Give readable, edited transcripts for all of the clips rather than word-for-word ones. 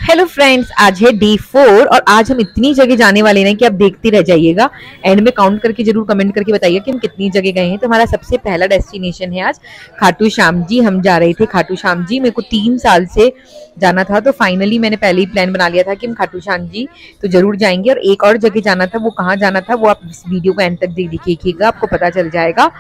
Hello friends, आज है day 4 और आज हम इतनी जगह जाने वाले हैं कि आप देखते रह जाइएगा। एंड में काउंट करके जरूर कमेंट करके बताइए कि हम कितनी जगह गए हैं। तो हमारा सबसे पहला डेस्टिनेशन है आज खाटू श्याम जी। हम जा रहे थे खाटू श्याम जी। मेरे को 3 साल से जाना था, तो फाइनली मैंने पहले ही प्लान बना लिया था कि हम खाटू श्याम जी तो जरूर जाएंगे। और एक और जगह जाना था, वो कहाँ जाना था वो आप इस वीडियो को एंड तक देखिएगा, आपको पता चल जाएगा।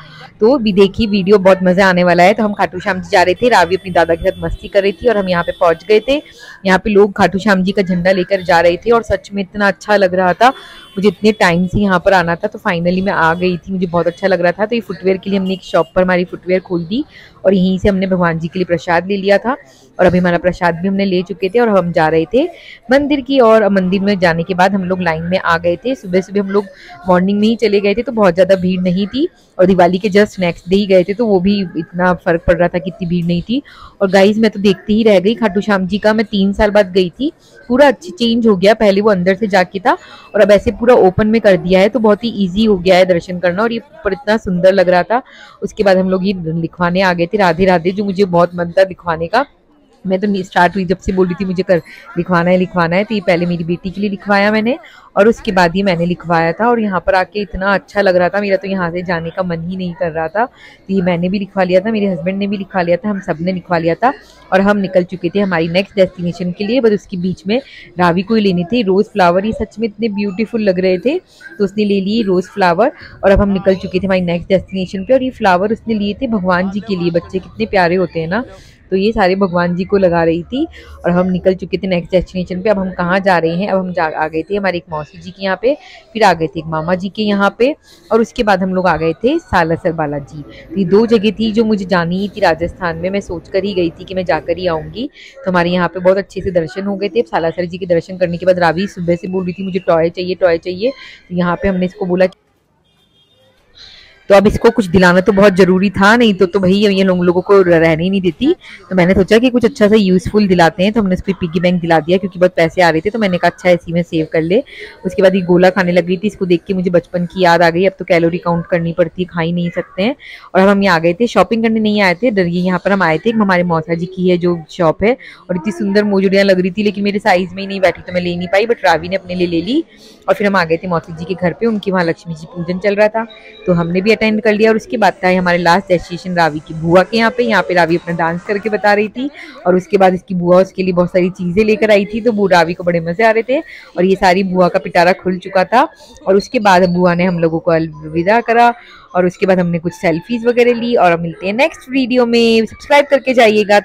तो भी देखिए वीडियो, बहुत मजा आने वाला है। तो हम खाटू श्याम जी जा रहे थे, रावी अपनी दादा के साथ मस्ती कर रही थी और हम यहाँ पे पहुंच गए थे। यहाँ पे लोग खाटू श्याम जी का झंडा लेकर जा रहे थे और सच में इतना अच्छा लग रहा था। मुझे इतने टाइम से यहाँ पर आना था, तो फाइनली मैं आ गई थी। मुझे बहुत अच्छा लग रहा था। तो ये फुटवेयर के लिए हमने एक शॉप पर हमारी फुटवेयर खोल दी और यहीं से हमने भगवान जी के लिए प्रसाद ले लिया था। और अभी हमारा प्रसाद भी हमने ले चुके थे और हम जा रहे थे मंदिर की। और मंदिर में जाने के बाद हम लोग लाइन में आ गए थे। सुबह सुबह हम लोग मॉर्निंग में ही चले गए थे, तो बहुत ज़्यादा भीड़ नहीं थी। और दिवाली के जस्ट नेक्स्ट डे ही गए थे, तो वो भी इतना फर्क पड़ रहा था कि इतनी भीड़ नहीं थी। और गाइज, मैं तो देखते ही रह गई। खाटू श्याम जी का मैं 3 साल बाद गई थी। पूरा अच्छी चेंज हो गया। पहले वो अंदर से जाके था और अब ऐसे पूरा ओपन में कर दिया है, तो बहुत ही ईजी हो गया है दर्शन करना। और ये ऊपर इतना सुंदर लग रहा था। उसके बाद हम लोग ये लिखवाने आ गए थे राधे राधे, जो मुझे बहुत मन था लिखवाने का। मैं तो स्टार्ट हुई जब से बोल रही थी मुझे कर लिखवाना है। तो ये पहले मेरी बेटी के लिए लिखवाया मैंने और उसके बाद ये मैंने लिखवाया था। और यहाँ पर आके इतना अच्छा लग रहा था, मेरा तो यहाँ से जाने का मन ही नहीं कर रहा था। तो ये मैंने भी लिखवा लिया था, मेरे हस्बैंड ने भी लिखवा लिया था, हम सब ने लिखवा लिया था। और हम निकल चुके थे हमारी नेक्स्ट डेस्टिनेशन के लिए। बस उसके बीच में रावी को ही लेने थे रोज़ फ्लावर। ये सच में इतने ब्यूटीफुल लग रहे थे, तो उसने ले लिए रोज़ फ्लावर। और अब हम निकल चुके थे हमारी नेक्स्ट डेस्टिनेशन पे। और ये फ्लावर उसने लिए थे भगवान जी के लिए। बच्चे कितने प्यारे होते हैं ना, तो ये सारे भगवान जी को लगा रही थी। और हम निकल चुके थे नेक्स्ट डेस्टिनेशन पे। अब हम कहाँ जा रहे हैं, अब हम आ गए थे हमारे एक मौसी जी के यहाँ पे, फिर आ गए थे एक मामा जी के यहाँ पे, और उसके बाद हम लोग आ गए थे सालासर बालाजी। तो ये 2 जगह थी जो मुझे जानी ही थी राजस्थान में। मैं सोच कर ही गई थी कि मैं जाकर ही आऊँगी। तो हमारे यहाँ पे बहुत अच्छे से दर्शन हो गए थे। सालासर जी के दर्शन करने के बाद रावी सुबह से बोल रही थी मुझे टॉय चाहिए टॉय चाहिए। तो यहाँ पे हमने इसको बोला तो अब इसको कुछ दिलाना तो बहुत जरूरी था, नहीं तो भाई ये लोगों को रहने ही नहीं देती। तो मैंने सोचा कि कुछ अच्छा सा यूजफुल दिलाते हैं, तो हमने इसको पिगी बैंक दिला दिया क्योंकि बहुत पैसे आ रहे थे। तो मैंने कहा अच्छा इसी में सेव कर ले। उसके बाद ये गोला खाने लग गई थी। इसको देख के मुझे बचपन की याद आ गई। अब तो कैलोरी काउंट करनी पड़ती है, खा ही नहीं सकते हैं। और अब हम यहाँ आ गए थे, शॉपिंग करने नहीं आए थे, डरिए यहाँ पर हम आए थे। हमारे मौसा जी की है जो शॉप है, और इतनी सुंदर मोजड़ियाँ लग रही थी, लेकिन मेरे साइज में ही नहीं बैठी तो मैं ले नहीं पाई। बट रावी ने अपने लिए ले ली। और फिर हम आ गए थे मौसी जी के घर पे, उनकी वहाँ लक्ष्मी जी पूजन चल रहा था, तो हमने भी अटेंड कर लिया। और उसके बाद था हमारे लास्ट डेस्टिनेशन रावी की बुआ के यहाँ पे रावी अपना डांस करके बता रही थी। और उसके बाद इसकी बुआ उसके लिए बहुत सारी चीजें लेकर आई थी, तो वो रावी को बड़े मजे आ रहे थे। और ये सारी बुआ का पिटारा खुल चुका था। और उसके बाद बुआ ने हम लोगों को अलविदा करा। और उसके बाद हमने कुछ सेल्फीज वगैरह ली। और अब मिलते हैं नेक्स्ट वीडियो में, सब्सक्राइब करके जाइएगा।